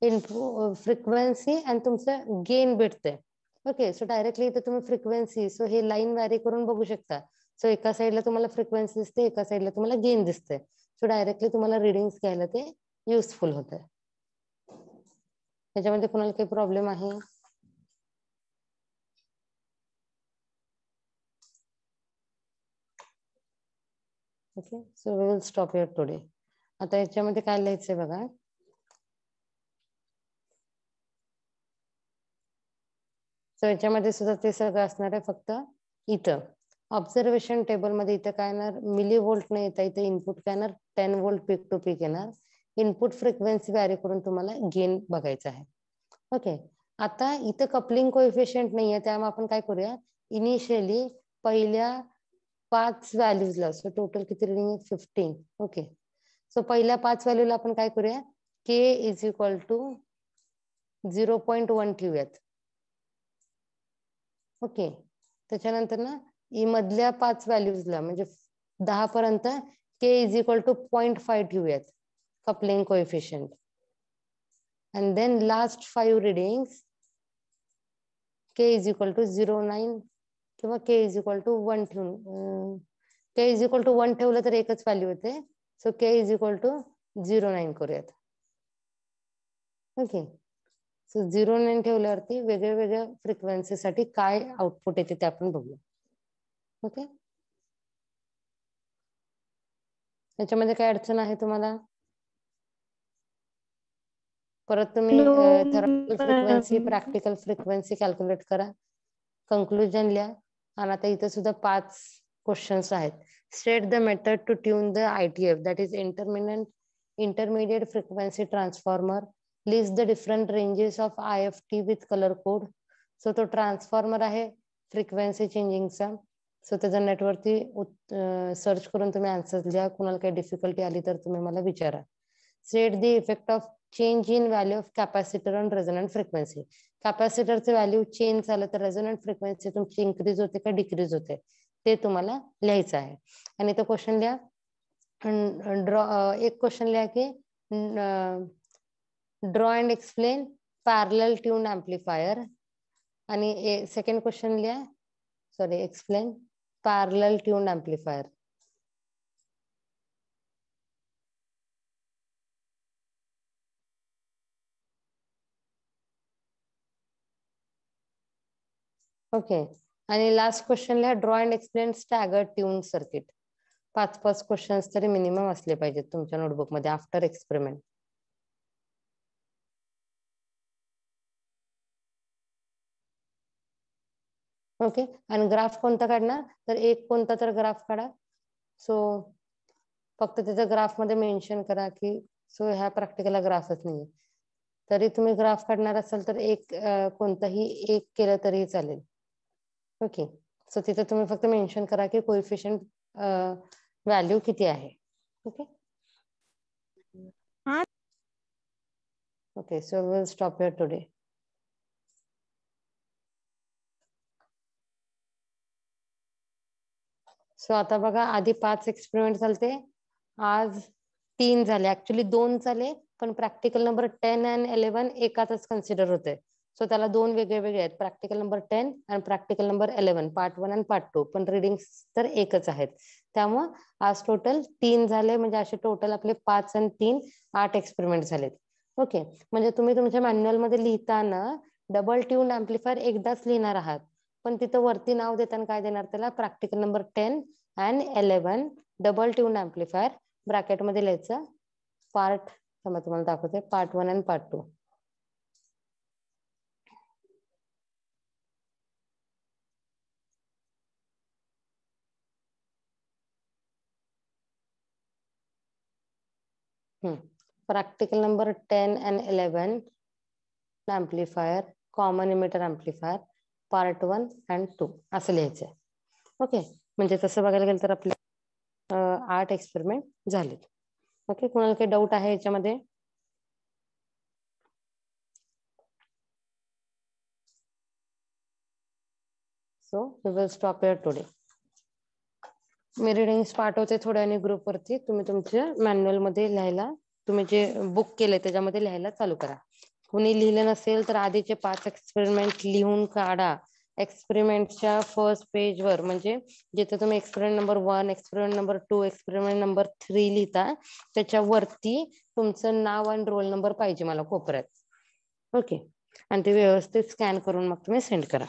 फ्रिक्वेन्सी आणि तुमचं गेन भेटतंय. ओके, सो डायरेक्टली इथे तुम्ही फ्रिक्वेन्सी, सो हे लाईन वॅरी करून बघू शकता. सो एका साईडला तुम्हाला फ्रिक्वेन्सी दिसते, एका साईडला तुम्हाला गेन दिसते. सो डायरेक्टली तुम्हाला रिडिंग्स घ्यायला ते युजफुल होत आहे. त्याच्यामध्ये कोणाला काही प्रॉब्लेम आहे? Okay, so we will stop here today. आता याच्यामध्ये काय लिहायचंय बघा. सो याच्यामध्ये सुद्धा ते सगळं असणार आहे. फक्त इथं ऑब्झर्वेशन टेबल मध्ये इथं काय येणार, मिली व्होल्ट नाही येतं, इथे इनपुट काय येणार 10 व्होल्ट पीक टू पीक येणार. इनपुट फ्रिक्वेन्सी वॅरी करून तुम्हाला गेन बघायचं आहे. ओके, आता इथं कपलिंग कोएफिशियंट नाहीये, त्यामुळे आपण काय करूया, इनिशियली पहिल्या 5 व्हॅल्यूजला, सो टोटल किती रिडिंग आहे 15. ओके, सो पहिल्या 5 व्हॅल्यूला आपण काय करूया, के इज इक्वल टू 0.1 ठेवूयात. ओके, त्याच्यानंतर ना मधल्या 5 व्हॅल्यूजला म्हणजे 10 पर्यंत के इज इक्वल टू 0.5 ठेवूयात coupling coefficient. and then last 5 readings k is equal to 0.9 किंवा k is equal to 1 ठेवून k is equal to 1 ठेवलं तर एकच व्हॅल्यू येते. So k is equal to 0.9 करूयात. ओके, सो 0.9 ठेवल्यावरती वेगळ्या वेगळ्या फ्रिक्वेन्सीसाठी काय आउटपुट येते ते आपण बघूया. ओके, याच्यामध्ये काय अडचण आहे तुम्हाला? परत तुम्ही theoretical frequency, practical frequency calculate करा, कंक्लुजन लिहा. आणि आता इथे सुद्धा 5 क्वेश्चन्स आहेत. State the method to tune the ITF, that is intermediate frequency transformer. List the different ranges of IFT with colour code. So तो ट्रान्सफॉर्मर आहे फ्रिक्वेन्सी चेंजिंगचा. सो त्याच्या नेटवरती सर्च करून तुम्ही आन्सर लिहा. कुणाला काही डिफिकल्टी आली तर तुम्ही मला विचारा. State the effect of change in value of capacitor on resonant frequency. कॅपॅसिटरचं व्हॅल्यू चेंज झालं तर रेझोनंट फ्रिक्वेन्सी तुमची इन्क्रीज होते का डिक्रीज होते ते तुम्हाला लिहायचं आहे. आणि तो क्वेश्चन लिहा. एक क्वेश्चन लिहा की draw and explain parallel tune amplifier. आणि सेकंड क्वेश्चन लिहा, sorry, explain parallel tune amplifier. Okay, आणि लास्ट क्वेश्चन लिहा draw and explain staggered tune circuit. 5 questions तरी मिनिमम असले पाहिजेत तुमच्या नोटबुक मध्ये आफ्टर एक्सपेरिमेंट. ओके, आणि ग्राफ कोणता काढणार तर एक कोणता तर ग्राफ काढा. सो फक्त त्याच्या ग्राफ मध्ये मेन्शन करा की सो ह्या प्रॅक्टिकलला ग्राफच नाहीये. तरी तुम्ही ग्राफ काढणार असाल तर एक कोणताही एक केलं तरी चालेल. ओके, सो तिथे तुम्ही फक्त मेन्शन करा की कोएफिशियंट व्हॅल्यू किती आहे. Okay, okay, so will stop here today. So आता बघा, आधी 5 एक्सपेरिमेंट झालते, आज 3 झाले. ऍक्च्युली 2 झाले, पण प्रॅक्टिकल नंबर 10 आणि 11 एकातच कन्सिडर होते. सो त्याला 2 वेगळे वेगळे आहेत, प्रॅक्टिकल नंबर 10 आणि प्रॅक्टिकल नंबर 11, पार्ट 1 आणि पार्ट 2. पण रिडिंग्स तर एकच आहेत. त्यामुळं आज टोटल 3 झाले, म्हणजे असे टोटल आपले 5 आणि 3 8 एक्सपेरिमेंट झालेत. ओके, म्हणजे तुम्ही तुमच्या मॅन्युअल मध्ये लिहिताना डबल ट्यून एम्प्लीफायर एकदाच लिहिणार आहात, पण तिथं वरती नाव देताना काय देणार त्याला, practical number 10 and 11 double tune amplifier bracket मध्ये लिहायचं पार्ट. तुम्हाला दाखवते पार्ट 1 आणि part 2. Practical number 10 and 11 amplifier, common emitter amplifier, part 1 and 2 असं लिहायचं. ओके, म्हणजे तसं बघायला गेलं तर आपले 8 एक्सपेरिमेंट झाले. ओके, कोणाला काही डाऊट आहे याच्यामध्ये? So we will stop here today. मी रिडिंग्स पाठवते थोड्या वेळाने ग्रुपवरती. तुम्ही तुमच्या मॅन्युअल मध्ये लिहायला, तुम्ही जे बुक केलंय त्याच्यामध्ये लिहायला चालू करा. कुणी लिहिलं नसेल तर आधीचे 5 एक्सपेरिमेंट लिहून काढा. एक्सपेरिमेंटच्या फर्स्ट पेजवर, म्हणजे जिथे तुम्ही experiment number 1, experiment number 2, experiment number 3 लिहिता, त्याच्यावरती तुमचं नाव आणि रोल नंबर पाहिजे मला कोपऱ्यात. ओके. आणि ते व्यवस्थित स्कॅन करून मग तुम्ही सेंड करा.